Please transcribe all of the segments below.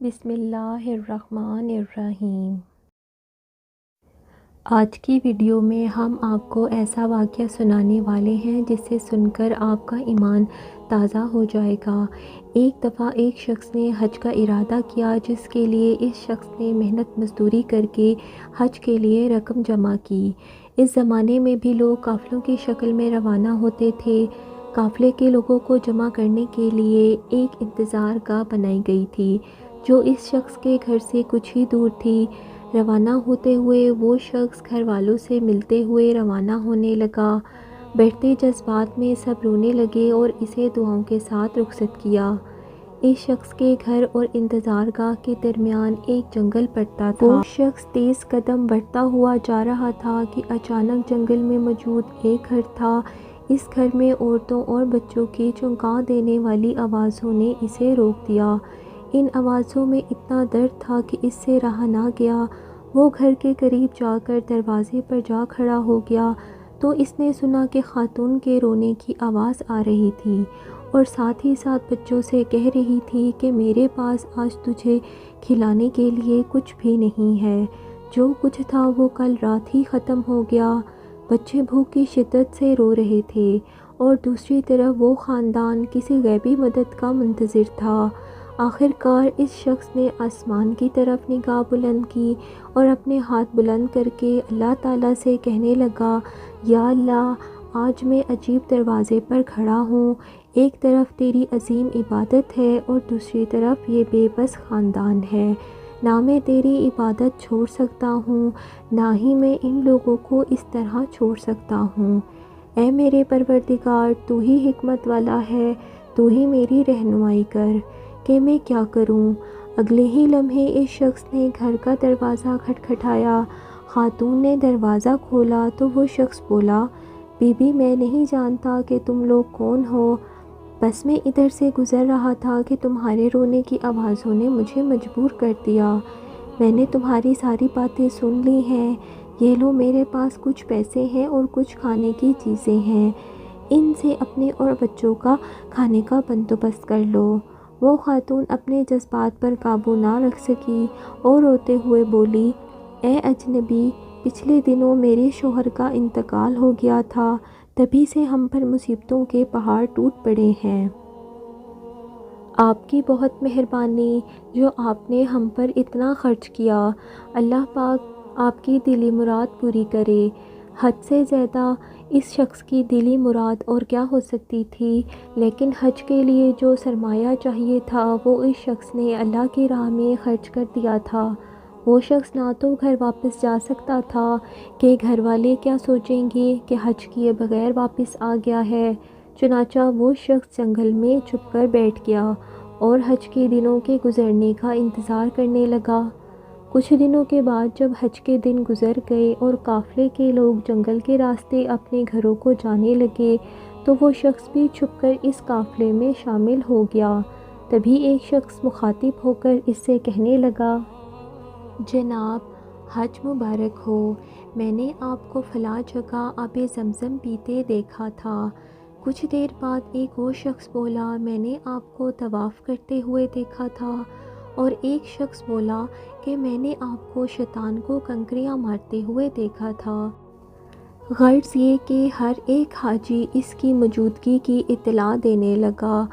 بسم اللہ الرحمن الرحیم۔ آج کی ویڈیو میں ہم آپ کو ایسا واقعہ سنانے والے ہیں جسے سن کر آپ کا ایمان تازہ ہو جائے گا۔ ایک دفعہ ایک شخص نے حج کا ارادہ کیا، جس کے لیے اس شخص نے محنت مزدوری کر کے حج کے لیے رقم جمع کی۔ اس زمانے میں بھی لوگ قافلوں کی شکل میں روانہ ہوتے تھے۔ قافلے کے لوگوں کو جمع کرنے کے لیے ایک انتظار گاہ بنائی گئی تھی، جو اس شخص کے گھر سے کچھ ہی دور تھی۔ روانہ ہوتے ہوئے وہ شخص گھر والوں سے ملتے ہوئے روانہ ہونے لگا۔ بڑھتے جذبات میں سب رونے لگے اور اسے دعاؤں کے ساتھ رخصت کیا۔ اس شخص کے گھر اور انتظار گاہ کے درمیان ایک جنگل پڑتا تھا۔ وہ شخص تیز قدم بڑھتا ہوا جا رہا تھا کہ اچانک جنگل میں موجود ایک گھر تھا۔ اس گھر میں عورتوں اور بچوں کی چونکا دینے والی آوازوں نے اسے روک دیا۔ ان آوازوں میں اتنا درد تھا کہ اس سے رہا نہ گیا۔ وہ گھر کے قریب جا کر دروازے پر جا کھڑا ہو گیا تو اس نے سنا کہ خاتون کے رونے کی آواز آ رہی تھی اور ساتھ ہی ساتھ بچوں سے کہہ رہی تھی کہ میرے پاس آج تجھے کھلانے کے لیے کچھ بھی نہیں ہے۔ جو کچھ تھا وہ کل رات ہی ختم ہو گیا۔ بچے بھوک کی شدت سے رو رہے تھے اور دوسری طرف وہ خاندان کسی غیبی مدد کا منتظر تھا۔ آخر کار اس شخص نے آسمان کی طرف نگاہ بلند کی اور اپنے ہاتھ بلند کر کے اللہ تعالیٰ سے کہنے لگا، یا اللہ، آج میں عجیب دروازے پر کھڑا ہوں۔ ایک طرف تیری عظیم عبادت ہے اور دوسری طرف یہ بے بس خاندان ہے۔ نہ میں تیری عبادت چھوڑ سکتا ہوں، نہ ہی میں ان لوگوں کو اس طرح چھوڑ سکتا ہوں۔ اے میرے پروردگار، تو ہی حکمت والا ہے، تو ہی میری رہنمائی کر کہ میں کیا کروں۔ اگلے ہی لمحے اس شخص نے گھر کا دروازہ کھٹکھٹایا۔ خاتون نے دروازہ کھولا تو وہ شخص بولا، بی بی، میں نہیں جانتا کہ تم لوگ کون ہو، بس میں ادھر سے گزر رہا تھا کہ تمہارے رونے کی آوازوں نے مجھے مجبور کر دیا۔ میں نے تمہاری ساری باتیں سن لی ہیں۔ یہ لو، میرے پاس کچھ پیسے ہیں اور کچھ کھانے کی چیزیں ہیں، ان سے اپنے اور بچوں کا کھانے کا بندوبست کر لو۔ وہ خاتون اپنے جذبات پر قابو نہ رکھ سکی اور روتے ہوئے بولی، اے اجنبی، پچھلے دنوں میرے شوہر کا انتقال ہو گیا تھا، تبھی سے ہم پر مصیبتوں کے پہاڑ ٹوٹ پڑے ہیں۔ آپ کی بہت مہربانی جو آپ نے ہم پر اتنا خرچ کیا۔ اللہ پاک آپ کی دلی مراد پوری کرے۔ حد سے زیادہ اس شخص کی دلی مراد اور کیا ہو سکتی تھی، لیکن حج کے لیے جو سرمایہ چاہیے تھا وہ اس شخص نے اللہ کی راہ میں خرچ کر دیا تھا۔ وہ شخص نہ تو گھر واپس جا سکتا تھا کہ گھر والے کیا سوچیں گے کہ حج کیے بغیر واپس آ گیا ہے، چنانچہ وہ شخص جنگل میں چھپ کر بیٹھ گیا اور حج کے دنوں کے گزرنے کا انتظار کرنے لگا۔ کچھ دنوں کے بعد جب حج کے دن گزر گئے اور قافلے کے لوگ جنگل کے راستے اپنے گھروں کو جانے لگے تو وہ شخص بھی چھپ کر اس قافلے میں شامل ہو گیا۔ تبھی ایک شخص مخاطب ہو کر اس سے کہنے لگا، جناب، حج مبارک ہو، میں نے آپ کو فلاں جگہ آب زمزم پیتے دیکھا تھا۔ کچھ دیر بعد ایک اور شخص بولا، میں نے آپ کو طواف کرتے ہوئے دیکھا تھا۔ اور ایک شخص بولا کہ میں نے آپ کو شیطان کو کنکریاں مارتے ہوئے دیکھا تھا۔ غرض یہ کہ ہر ایک حاجی اس کی موجودگی کی اطلاع دینے لگا۔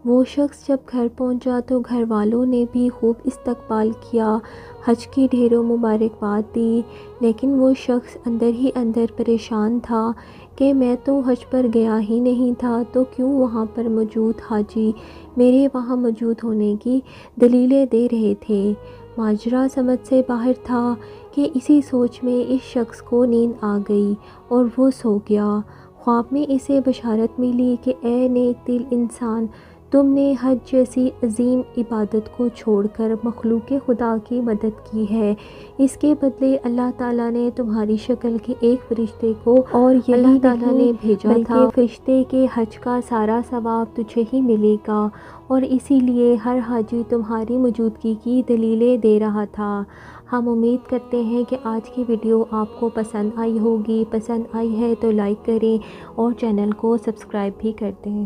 وہ شخص جب گھر پہنچا تو گھر والوں نے بھی خوب استقبال کیا، حج کی ڈھیروں مبارکباد دی، لیکن وہ شخص اندر ہی اندر پریشان تھا کہ میں تو حج پر گیا ہی نہیں تھا، تو کیوں وہاں پر موجود حاجی میرے وہاں موجود ہونے کی دلیلیں دے رہے تھے۔ ماجرا سمجھ سے باہر تھا کہ اسی سوچ میں اس شخص کو نیند آ گئی اور وہ سو گیا۔ خواب میں اسے بشارت ملی کہ اے نیک دل انسان، تم نے حج جیسی عظیم عبادت کو چھوڑ کر مخلوق خدا کی مدد کی ہے۔ اس کے بدلے اللہ تعالیٰ نے تمہاری شکل کے ایک فرشتے کو اور اللہ تعالیٰ نے بھیجا تھا، فرشتے کے حج کا سارا ثواب تجھے ہی ملے گا، اور اسی لیے ہر حاجی تمہاری موجودگی کی دلیلیں دے رہا تھا۔ ہم امید کرتے ہیں کہ آج کی ویڈیو آپ کو پسند آئی ہوگی۔ پسند آئی ہے تو لائک کریں اور چینل کو سبسکرائب بھی کر دیں۔